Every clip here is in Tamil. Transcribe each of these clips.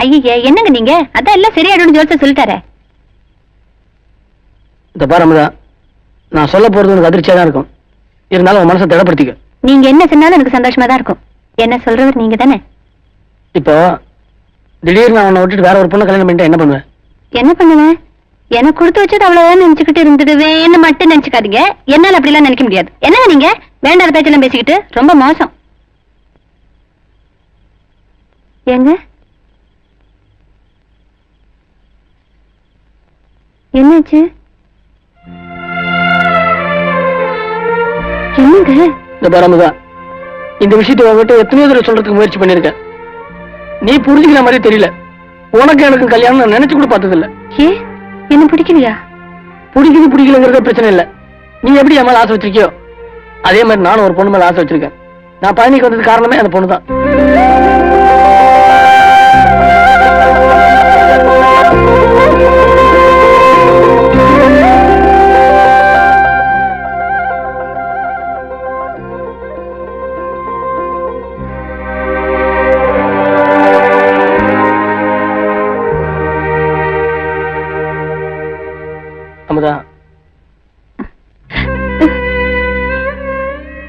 ஐயே என்னங்க நீங்க? அதான் எல்லாம் சரியாயிடும் ஜோதிடர் சொல்லிட்டாரே. இந்த பாரு அமுதா, நான் சொல்ல போறது உனக்கு அதிர்ச்சியா தான் இருக்கும். இருந்தாலும் உன் மனசை திடப்படுத்திக்க. நீங்க என்ன சொன்னாலும் எனக்கு சந்தோஷமா தான் இருக்கும். என்ன சொல்றவர் நீங்க தானே. இப்போ திடீர்னு நான் உன்னை விட்டுட்டு வேற ஒரு பொண்ணு கல்யாணம் பண்ணிட்டு என்ன பண்ணுவேன்? என்ன பண்ணுவேன்? எனக்கு கொடுத்து வச்சது அவ்வளவுதான் நினைச்சுக்கிட்டு இருந்துடுவேன்னு மட்டும் நினைச்சுக்காதீங்க. என்னால அப்படி எல்லாம் நினைக்க முடியாது. என்னங்க நீங்க வேண்டாத பேச்செல்லாம் பேசிக்கிட்டு? ரொம்ப மோசம். ஏங்க என்னாச்சு? என்னங்க? இந்த பாரமுதா, இந்த விஷயத்தை உங்ககிட்ட எத்தனையோ தடவை சொல்றதுக்கு முயற்சி பண்ணிருக்கேன். நீ புரிஞ்சுக்கிற மாதிரி தெரியல. உனக்கு எனக்கு கல்யாணம் நான் நினைச்சு கூட பார்த்தது இல்ல. ஏ என்ன பிடிக்கலையா? பிடிக்கலங்கிறத பிரச்சனை இல்ல. நீ எப்படி என் மேல ஆசை வச்சிருக்கியோ அதே மாதிரி நானும் ஒரு பொண்ணு மேல ஆசை வச்சிருக்கேன். நான் பழனிக்கு வந்தது காரணமே அந்த பொண்ணு தான்.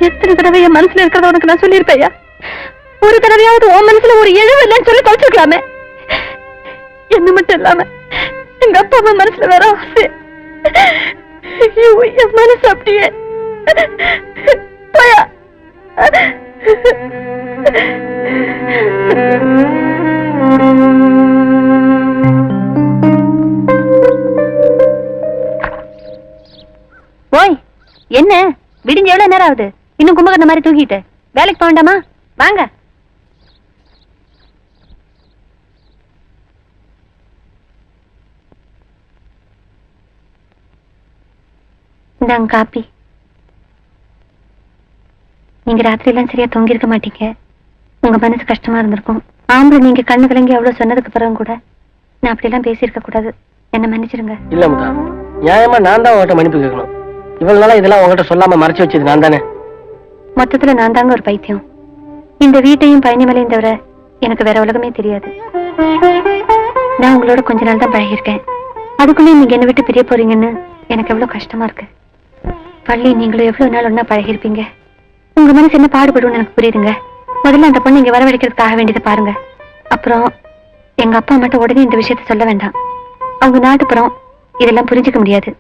எத்தனை தடவை என் மனசுல இருக்கிறத உனக்கு நான் சொல்லியிருப்பேயா? ஒரு தடவையாவது உன் மனசுல ஒரு இழவு இல்லைன்னு சொல்லி தொலைச்சிருக்கலாமே. என்ன மட்டும் இல்லாம எங்க அப்பா அம்மா மனசுல வேற ஆசை. என் மனசு அப்படியே போயா. ஓய் என்ன விடிஞ்ச எவ்வளவு நேரம் ஆகுது? இன்னும் கும்பகர்ண மாதிரி தூக்கிட்டு வேலைக்கு போக வேண்டாமா? வாங்க. இந்தாங்க காப்பி. நீங்க ராத்திரி எல்லாம் சரியா தூங்கி இருக்க மாட்டீங்க. உங்க மனசு கஷ்டமா இருந்திருக்கும். ஆம்பளை நீங்க கண்ணு கலங்கி அவ்வளவு சொன்னதுக்கு பிறகு கூட நான் அப்படி எல்லாம் பேசியிருக்க கூடாது. என்ன மன்னிச்சிருங்க. இல்ல முதா, நியாயமா நான் தான் உங்ககிட்ட மன்னிப்பு கேட்கணும். இவ்வளவு நாளா இதெல்லாம் உங்ககிட்ட சொல்லாம மறைச்சு வச்சது நான் தானே. மொத்தத்துல நான் தாங்க ஒரு பைத்தியம். இந்த வீட்டையும் பயணிமலையும் தவிர எனக்கு வேற உலகமே தெரியாது. நான் உங்களோட கொஞ்ச நாள் தான் பழகிருக்கேன். அதுக்குள்ளேயும் நீங்க என்ன விட்டு பிரிய போறீங்கன்னு எனக்கு எவ்வளவு கஷ்டமா இருக்கு. பள்ளி நீங்களும் எவ்வளவு நாள் ஒன்னா பழகிருப்பீங்க. உங்க மனசு என்ன பாடுபடும் எனக்கு புரியுதுங்க. முதல்ல அந்த பொண்ணு இங்க வரவழைக்கிறதுக்காக வேண்டியதை பாருங்க. அப்புறம் எங்க அப்பா மட்டும் உடனே இந்த விஷயத்த சொல்ல வேண்டாம். அவங்க நாட்டுப்புறம் இதெல்லாம் புரிஞ்சுக்க முடியாது.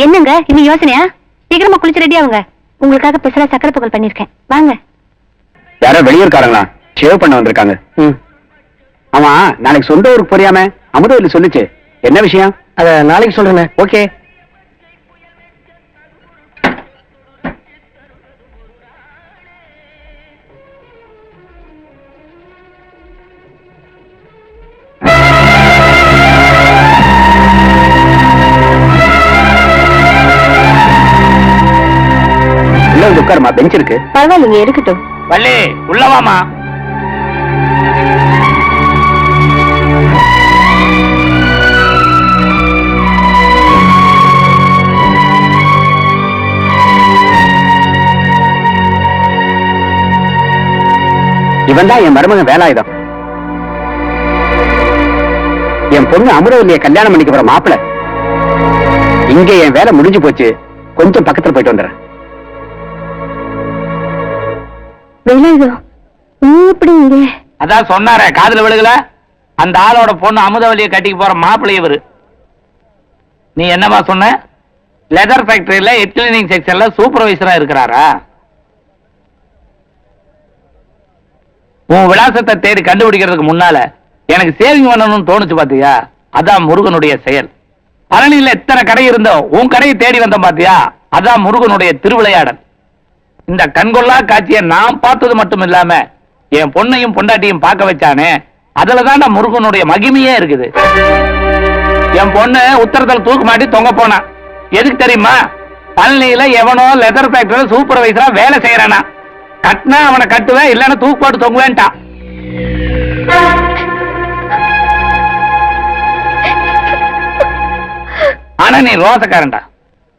என்னங்க இன்னும் யோசனையா? சீக்கிரமா குளிச்சு ரெடி ஆகுங்க. உங்களுக்காக பெசலா சக்கரை பொங்கல் பண்ணிருக்கேன். வாங்க. யாரோ வெளியூர்காரங்களா ஷேவ் பண்ண வந்திருக்காங்க. ஆமா, நாளைக்கு சொந்த ஊருக்கு புரியாம அமுதவல்லி சொல்லுச்சு. என்ன விஷயம்? அத நாளைக்கு சொல்றேன். ஓகே. உட்காருமா, பெஞ்ச் இருக்கு. பரவாயில்லைங்க, இருக்கட்டும். வள்ளி உள்ளவாமா. இவன் தான் என் மருமகன் வேலாயுதம். என் பொண்ணு அமுதவல்லியை கல்யாணம் பண்ணிக்க போற மாப்பிள. இங்க என் வேலை முடிஞ்சு போச்சு. கொஞ்சம் பக்கத்துல போயிட்டு வந்துடுறேன். அதான் சொன்னார காதுல விழுகல. அந்த ஆளோட பொண்ணு அமுதவல்லியை கட்டிக்கு போற மாப்பிள்ளை இவரு. நீ என்னமா சொன்ன? லெதர் ஃபேக்டரியில கிளீனிங் செக்ஷன்ல சூப்பர்வைசரா இருக்கிறாரா? உன் விலாசத்தை தேடி கண்டுபிடிக்கிறதுக்கு முன்னால எனக்கு சேவிங் பண்ணணும்னு தோணுச்சு பாத்தியா? அதான் முருகனுடைய செயல். பழனியில எத்தனை கடை இருந்தோ உன் கடையை தேடி வந்த பாத்தியா? அதான் முருகனுடைய திருவிளையாடல். இந்த கண்கொள்ளா காட்சியை நான் பார்த்தது மட்டும் இல்லாம என் பொண்ணையும் பொண்டாட்டியும் பார்க்க வச்சானே, அதுலதான் முருகனுடைய மகிமையே இருக்குது. என் பொண்ணு உத்தரத்துல தூக்கு மாட்டி தொங்க போனா. எதுக்கு தெரியுமா? பழனியில எவனோ லெதர் ஃபேக்டரியில சூப்பர்வைசரா வேலை செய்யறானா. கட்டினா அவனை கட்டுவேன், இல்லன்னா தூக்கு போட்டு தொங்குவேன்டா. ஆனா நீ ரோசக்காரன்டா.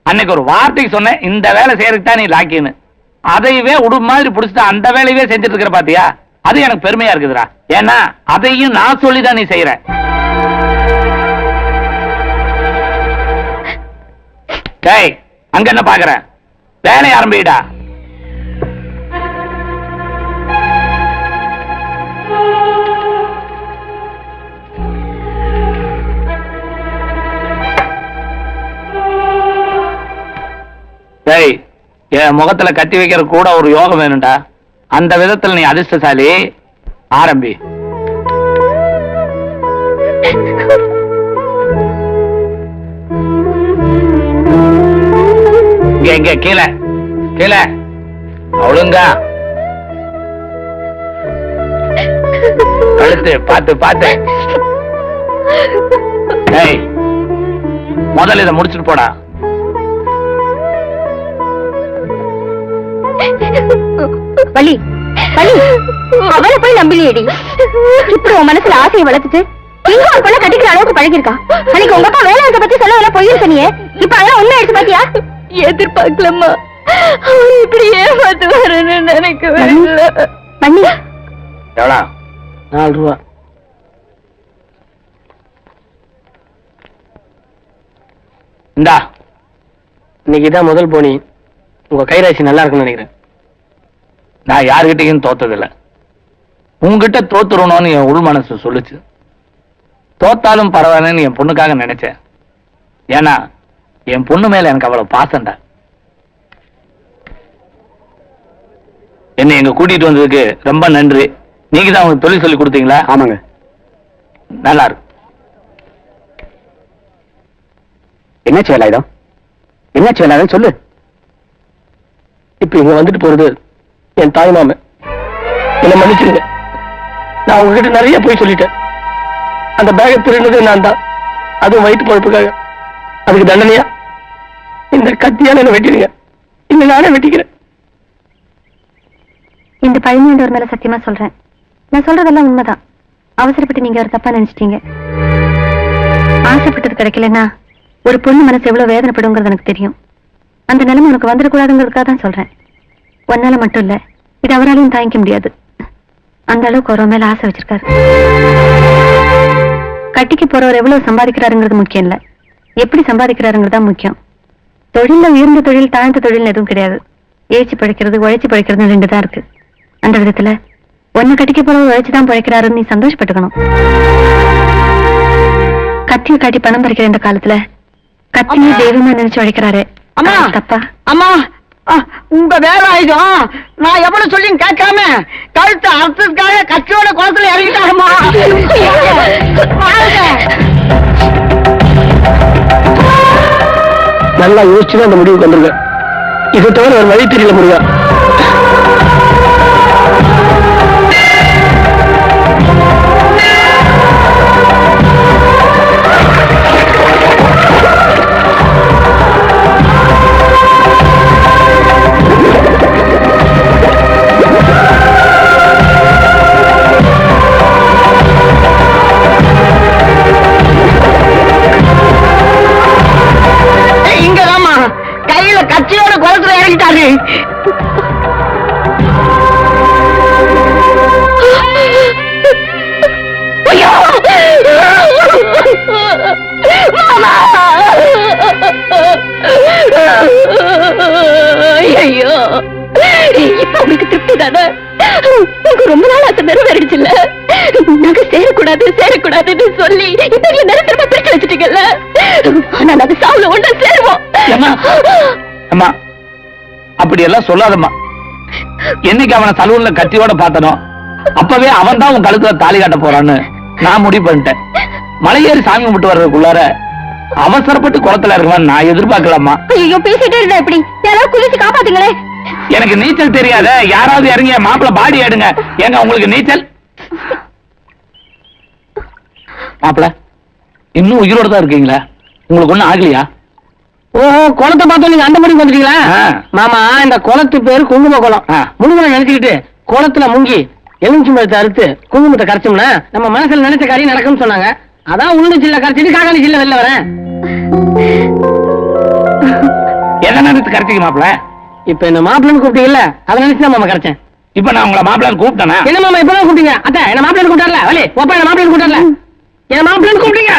அன்னைக்கு ஒரு வார்த்தைக்கு சொன்ன, இந்த வேலை செய்யறதுக்கு தான் நீ லாக்கின்னு. அதையவே உடுப்பு மாதிரி புடிச்சுட்டு அந்த வேலையவே செஞ்சுட்டு இருக்கிற பாத்தியா? அது எனக்கு பெருமையா இருக்குதுடா. ஏன்னா அதையும் நான் சொல்லிதான் நீ செய்யற. டேய், அங்க என்ன பாக்குற? வேலையை ஆரம்பிடா. டேய், என் முகத்துல கட்டி வைக்கிற கூட ஒரு யோகம் வேணும்டா. அந்த விதத்துல நீ அதிர்ஷ்டசாலி. ஆரம்பி. இங்க கீழே கீழே ஒழுங்கா கழுத்து பார்த்து பார்த்து. டேய், முதல்ல இதை முடிச்சுட்டு போடா. வலி வலி, அவளை போய் நம்பிலியடி. இப்படி உன் மனசுல ஆசையை வளர்த்துட்டு இங்க ஒரு பொண்ணை கட்டிக்கிற அளவுக்கு பழகிருக்கா. அன்னைக்கு உங்க அப்பா வேலை பத்தி சொல்ல பொய்யும் சொன்னியே, இப்ப அதெல்லாம் உண்மை எடுத்து பாத்தியா? எதிர்பார்க்கலம்மா, இப்படி ஏமாத்து வரேன்னு நினைக்கவே இல்லை. பண்ணி எவ்வளோ? 4 ரூபா. இந்தா, இன்னைக்குதான் முதல் போனி. உங்க கைராசி நல்லா இருக்குன்னு நினைக்கிறேன். நான் யாருகிட்டையும் தோத்ததில்லை. உங்ககிட்ட தோத்துறணும்னு என் உள் மனசு சொல்லுச்சு. தோத்தாலும் பரவாயில்லன்னு என் பொண்ணுக்காக நினைச்சேன். ஏன்னா என் பொண்ணு மேல எனக்கு அவ்வளவு பாசம்டா. என்னை எங்க கூட்டிட்டு வந்ததுக்கு ரொம்ப நன்றி. நீங்க தான் உங்களுக்கு தொழில் சொல்லி கொடுத்தீங்களா? ஆமாங்க. நல்லா இருக்கு. என்ன செய்யலாம்? என்ன செய்யலாம் சொல்லு. இப்ப இங்க வந்துட்டு போறது என் தாய் மாமன். என்ன மன்னிச்சிருங்க. நான் உங்ககிட்ட நிறைய போய் சொல்லிட்டேன். அந்த பேகை திருடுனது நான் தான். அதுவும் வயிற்று பழப்புக்காக. அதுக்கு தண்டனையா இந்த கத்தியால என்ன வெட்டிடுங்க. இல்ல நானே வெட்டிக்கிறேன். இந்த 13 மேல சத்தியமா சொல்றேன், நான் சொல்றதெல்லாம் உண்மைதான். அவசரப்பட்டு நீங்க ஒரு தப்பா நினைச்சிட்டீங்க. ஆசைப்பட்டது கிடைக்கலன்னா ஒரு பொண்ணு மனசு எவ்வளவு வேதனைப்படுங்கிறது எனக்கு தெரியும். அந்த நிலைமை உனக்கு வந்துடக்கூடாதுங்கிறதுக்காக தான் சொல்றேன். ஒன்னால மட்டும் இல்ல, இது அவராலையும் தாங்கிக்க முடியாது. அந்த அளவுக்கு ஒரு மேல ஆசை வச்சிருக்காரு. கட்டிக்கு போறவர் எவ்வளவு சம்பாதிக்கிறாருங்கிறது முக்கியம் இல்ல, எப்படி சம்பாதிக்கிறாருங்கிறது தான் முக்கியம். தொழில உயர்ந்த தொழில் தாழ்ந்த தொழில் எதுவும் கிடையாது. ஏச்சி பழைக்கிறது உழைச்சி பழைக்கிறது 2 தான் இருக்கு. அந்த விதத்துல ஒன்னு கட்டிக்க போறவர் உழைச்சுதான் பழைக்கிறாருன்னு நீ சந்தோஷப்பட்டுக்கணும். கத்தியை காட்டி பணம் பறிக்கிற இந்த காலத்துல கத்தியை தெய்வமா நினைச்சு உழைக்கிறாரு. அம்மா தப்பா? அம்மா, உங்க வேலை ஆயுதம் நான் எவ்வளவு சொல்லி கேட்காம கழுத்து அர்த்தத்துக்காக கட்சியோட குளத்துல இறங்கிட்டாருமா. நல்லா யோசிச்சுதான் அந்த முடிவுக்கு வந்துருங்க. இதை தவிர ஒரு வழி தெரியல முருகா. இங்கதாம்மா கையில கட்சியோட குளத்துல இறங்கிட்டாரு. ஐயோ, இப்ப உங்களுக்கு திருப்தி தானே? ரொம்ப நாள் அது நிறைவேறிடுச்சு இல்ல? நாங்க சேரக்கூடாது சேரக்கூடாதுன்னு சொல்லி இந்த நிரந்தரமா பிரிச்சு வச்சுட்டீங்கல்ல. ஆனா நாங்க சாவுல ஒண்ணா சேருவோம். அம்மா, அப்படி எல்லாம் சொல்லாதம்மா. என்னைக்கு அவனை சலூன்ல கத்தியோட பார்த்தனோ அப்பவே அவன் தான் உன் கழுத்துல தாலி காட்ட போறான்னு நான் முடிவு பண்ணிட்டேன். மலையேறி சாமி கும்பிட்டு வர்றதுக்குள்ளார அவசரப்பட்டு குளத்துல இருக்கலாம் நான் எதிர்பார்க்கலாமா? ஐயோ, பேசிட்டே இருந்தா எப்படி? யாராவது குளிச்சு காப்பாத்துங்களே. எனக்கு நீச்சல் தெரியாத, யாராவது இறங்கிய மாப்பிள்ள பாடி எடுங்க. ஏங்க உங்களுக்கு நீச்சல்? மாப்பிள்ள இன்னும் உயிரோட தான் இருக்கீங்களா? உங்களுக்கு ஒண்ணும் ஆகலையா? ஓஹோ, குளத்தை பார்த்தோம் நீங்க அந்த முடிவுக்கு வந்துட்டீங்களா? மாமா, இந்த குளத்து பேரு குங்கும குளம். முழுவதும் நினைச்சுக்கிட்டு குளத்துல முங்கி எலுமிச்சை மரத்தை அறுத்து குங்குமத்தை கரைச்சோம்னா நம்ம மனசுல நினைச்ச காரியம் நடக்கும்னு சொன்னாங்க. அதான் உளுந்து சில்ல கரைச்சிட்டு காக்காணி சில்ல வெளில வரேன். என்ன நினைச்சு கரைச்சிக்க மாப்பிள்ள? இப்ப இந்த மாப்பிள்ளன்னு கூப்பிட்டீங்கல்ல, அதை நினைச்சு தான் மாமா கரைச்சேன். இப்ப நான் உங்களை மாப்பிள்ளைன்னு கூப்பிட்டேனா? என்ன மாமா இப்பதான் கூப்பிட்டீங்க? அத்தை என்ன மாப்பிள்ளை கூப்பிட்டார்ல? வலி ஒப்பா என்ன மாப்பிள்ளை கூப்பிட்டார்ல? என்ன மாப்பிள்ளை கூப்பிட்டீங்க?